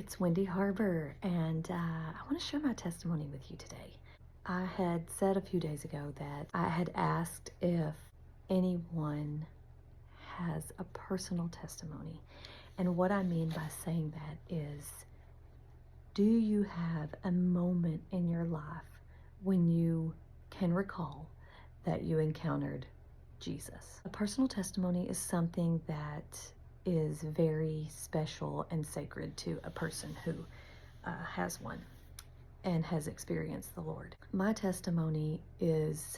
it's Wendy Harbor, and I want to share my testimony with you today. I had said a few days ago that I had asked if anyone has a personal testimony. And what I mean by saying that is, do you have a moment in your life when you can recall that you encountered Jesus? A personal testimony is something that is very special and sacred to a person who has one and has experienced the Lord. My testimony is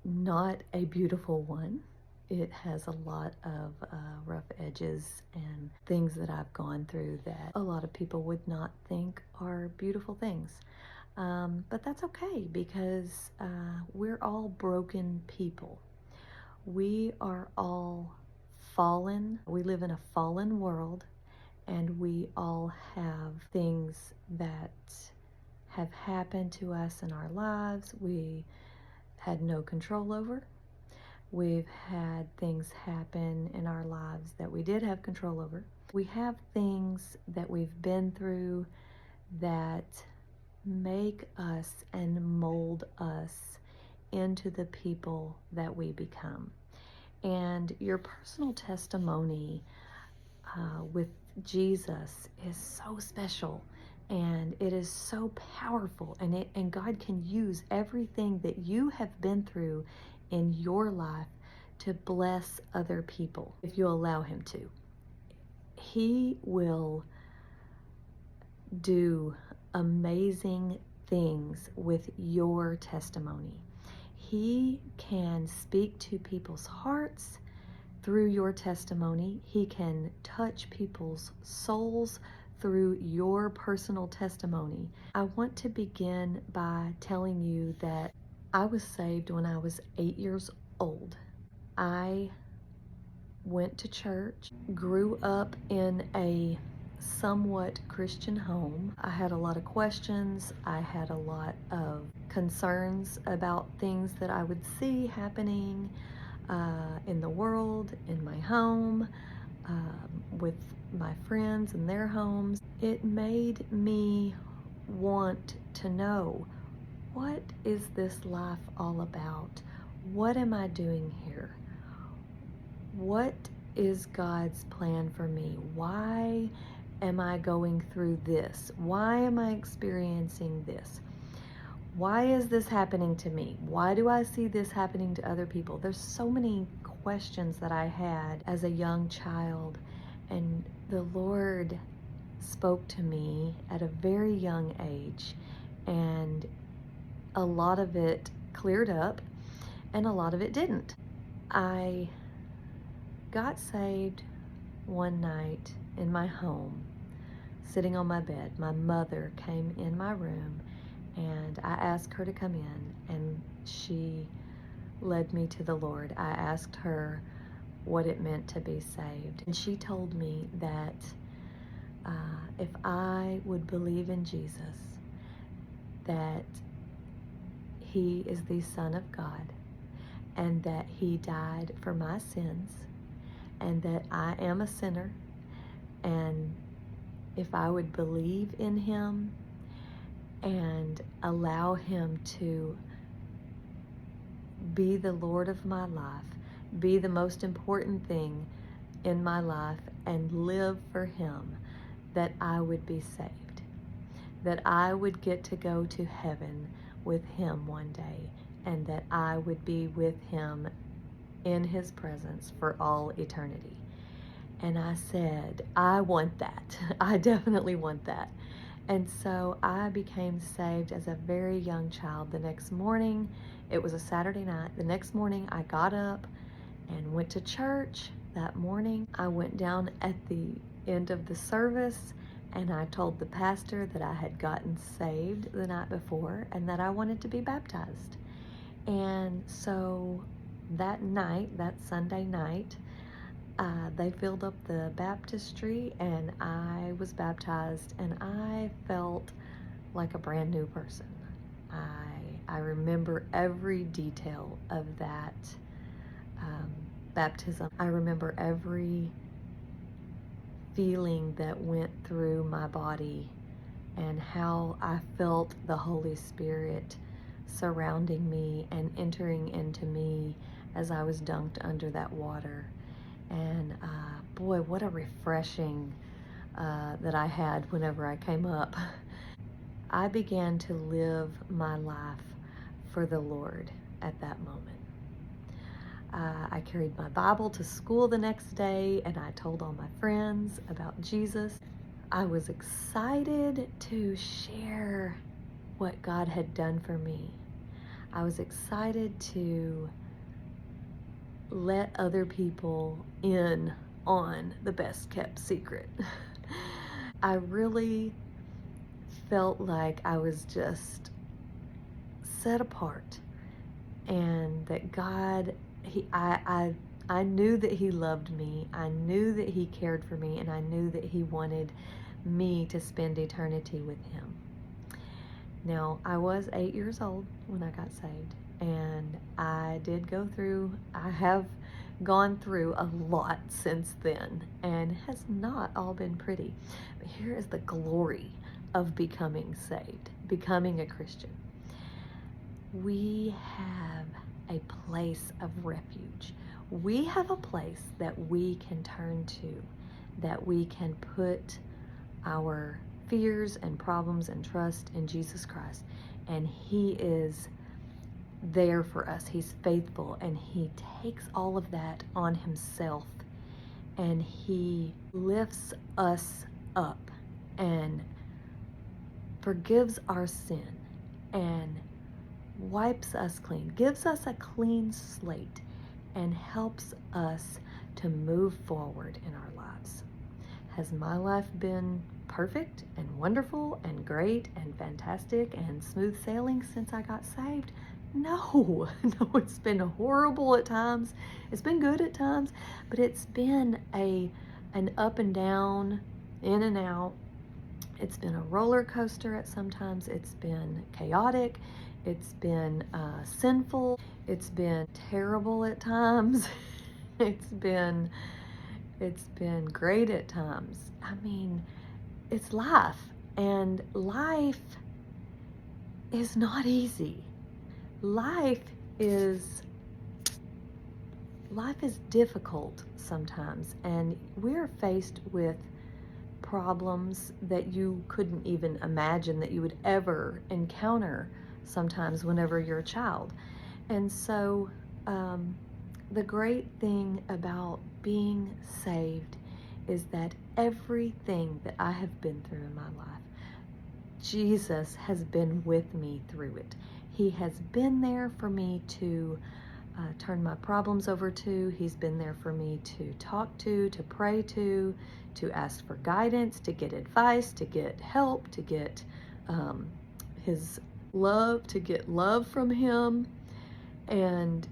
not a beautiful one. It has a lot of rough edges and things that I've gone through that a lot of people would not think are beautiful things. But that's okay, because we're all broken people. We are all fallen. We live in a fallen world, and we all have things that have happened to us in our lives we had no control over. We've had things happen in our lives that we did have control over. We have things that we've been through that make us and mold us into the people that we become. And your personal testimony with Jesus is so special, and it is so powerful, and God can use everything that you have been through in your life to bless other people if you allow Him to. He will do amazing things with your testimony. He can speak to people's hearts through your testimony. He can touch people's souls through your personal testimony. I want to begin by telling you that I was saved when I was 8 years old. I went to church, grew up in a somewhat Christian home. I had a lot of questions. I had a lot of concerns about things that I would see happening in the world, in my home, with my friends and their homes. It made me want to know, what is this life all about? What am I doing here? What is God's plan for me? Why am I going through this? Why am I experiencing this? Why is this happening to me? Why do I see this happening to other people? There's so many questions that I had as a young child, and the Lord spoke to me at a very young age, and a lot of it cleared up and a lot of it didn't. I got saved one night in my home, sitting on my bed. My mother came in my room, and I asked her to come in, and she led me to the Lord. I asked her what it meant to be saved, and she told me that if I would believe in Jesus, that He is the Son of God, and that He died for my sins, and that I am a sinner, and if I would believe in Him and allow Him to be the Lord of my life, be the most important thing in my life, and live for Him, that I would be saved, that I would get to go to heaven with Him one day, and that I would be with Him in His presence for all eternity. And I said, I want that. I definitely want that. And so I became saved as a very young child. The next morning, it was a Saturday night. The next morning, I got up and went to church. That morning, I went down at the end of the service, and I told the pastor that I had gotten saved the night before and that I wanted to be baptized. And so that night, that Sunday night, they filled up the baptistry, and I was baptized, and I felt like a brand new person. I remember every detail of that baptism. I remember every feeling that went through my body and how I felt the Holy Spirit surrounding me and entering into me as I was dunked under that water. And boy, what a refreshing that I had whenever I came up. I began to live my life for the Lord at that moment. I carried my Bible to school the next day and I told all my friends about Jesus. I was excited to share what God had done for me. I was excited to let other people in on the best kept secret. I really felt like I was just set apart, and that God, I knew that He loved me. I knew that He cared for me, and I knew that He wanted me to spend eternity with Him. Now, I was 8 years old when I got saved, and I have gone through a lot since then, and it has not all been pretty. But here is the glory of becoming saved, becoming a Christian. We have a place of refuge. We have a place that we can turn to, that we can put our fears and problems and trust in Jesus Christ. And He is there for us. He's faithful, and He takes all of that on Himself, and He lifts us up and forgives our sin and wipes us clean, gives us a clean slate, and helps us to move forward in our lives. Has my life been perfect and wonderful and great and fantastic and smooth sailing since I got saved? No, it's been horrible at times. It's been good at times, but it's been an up and down, in and out. It's been a roller coaster at sometimes. It's been chaotic. It's been sinful. It's been terrible at times. It's been great at times. I mean, it's life, and life is not easy. Life is difficult sometimes, and we're faced with problems that you couldn't even imagine that you would ever encounter sometimes whenever you're a child. And so the great thing about being saved is that everything that I have been through in my life, Jesus has been with me through it. He has been there for me to turn my problems over to. He's been there for me to talk to pray to ask for guidance, to get advice, to get help, to get His love, to get love from Him. And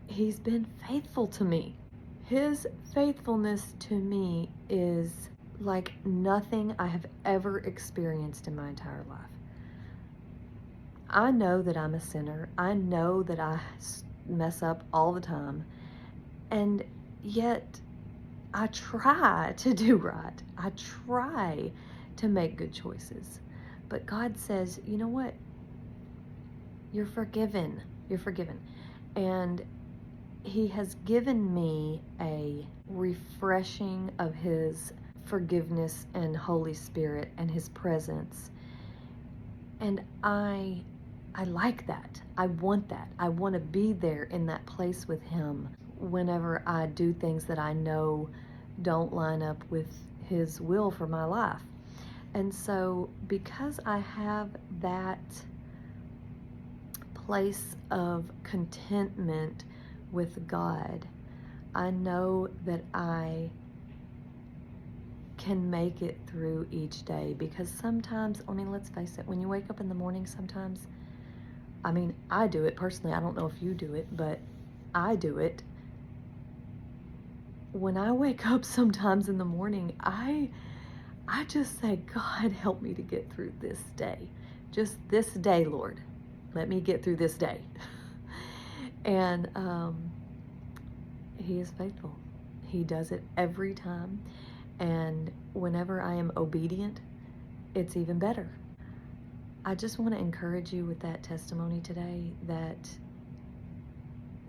He's been faithful to me. His faithfulness to me is like nothing I have ever experienced in my entire life. I know that I'm a sinner. I know that I mess up all the time. And yet, I try to do right. I try to make good choices. But God says, you know what? You're forgiven. You're forgiven. And He has given me a refreshing of His forgiveness and Holy Spirit and His presence. And I like that. I want that. I want to be there in that place with Him whenever I do things that I know don't line up with His will for my life. And so because I have that place of contentment with God, I know that I can make it through each day. Because sometimes, I mean, let's face it, when you wake up in the morning sometimes, I mean, I do it personally. I don't know if you do it, but I do it. When I wake up sometimes in the morning, I just say, God, help me to get through this day. Just this day, Lord. Let me get through this day. And He is faithful. He does it every time. And whenever I am obedient, it's even better. I just want to encourage you with that testimony today that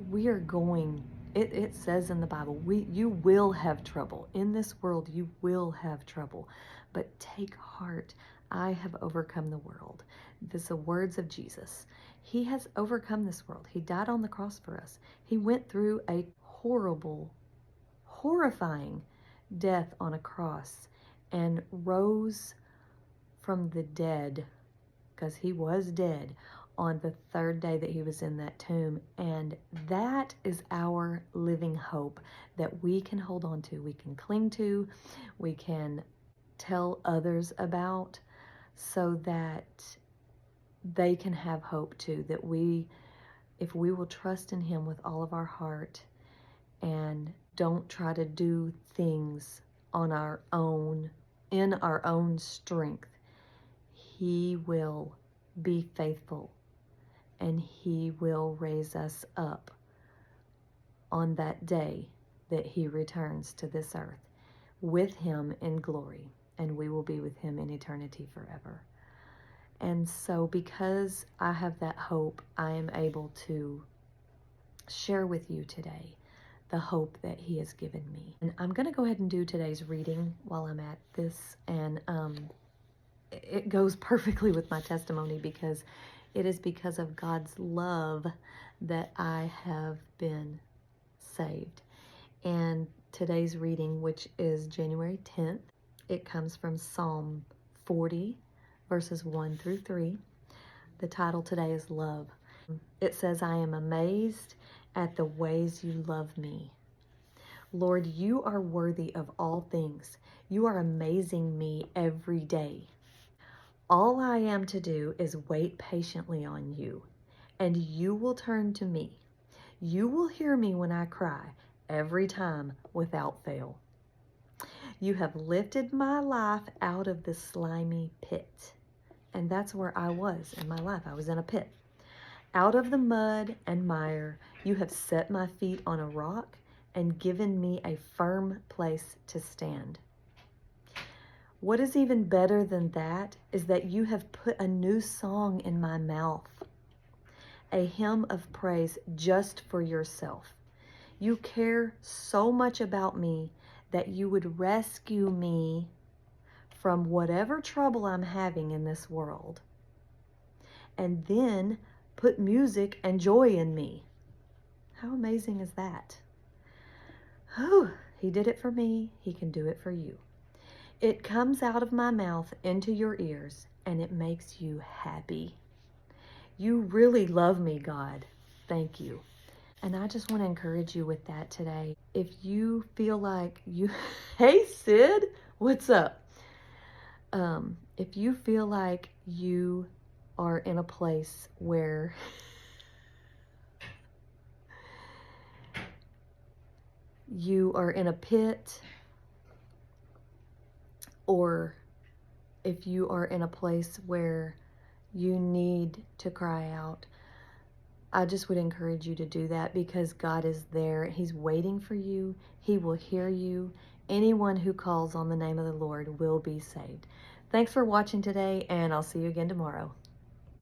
we are going, it says in the Bible, you will have trouble. In this world, you will have trouble. But take heart, I have overcome the world. This are the words of Jesus. He has overcome this world. He died on the cross for us. He went through a horrible, horrifying death on a cross and rose from the dead, because he was dead, on the third day that he was in that tomb. And that is our living hope that we can hold on to, we can cling to, we can tell others about, so that they can have hope too, that if we will trust in him with all of our heart and don't try to do things on our own, in our own strength, he will be faithful and he will raise us up on that day that he returns to this earth with him in glory, and we will be with him in eternity forever. And so because I have that hope, I am able to share with you today the hope that he has given me. And I'm going to go ahead and do today's reading while I'm at this, and it goes perfectly with my testimony, because it is because of God's love that I have been saved. And today's reading, which is January 10th, it comes from Psalm 40, verses 1 through 3. The title today is Love. It says, I am amazed at the ways you love me. Lord, you are worthy of all things. You are amazing me every day. All I am to do is wait patiently on you, and you will turn to me. You will hear me when I cry every time without fail. You have lifted my life out of the slimy pit. And that's where I was in my life. I was in a pit. Out of the mud and mire, you have set my feet on a rock and given me a firm place to stand. What is even better than that is that you have put a new song in my mouth, a hymn of praise just for yourself. You care so much about me that you would rescue me from whatever trouble I'm having in this world, and then put music and joy in me. How amazing is that? Oh, he did it for me. He can do it for you. It comes out of my mouth into your ears, and it makes you happy. You really love me, God. Thank you. And I just want to encourage you with that today. If you feel like you, hey Sid, what's up? If you feel like you are in a place where you are in a pit, or if you are in a place where you need to cry out, I just would encourage you to do that, because God is there. He's waiting for you. He will hear you. Anyone who calls on the name of the Lord will be saved. Thanks for watching today, and I'll see you again tomorrow.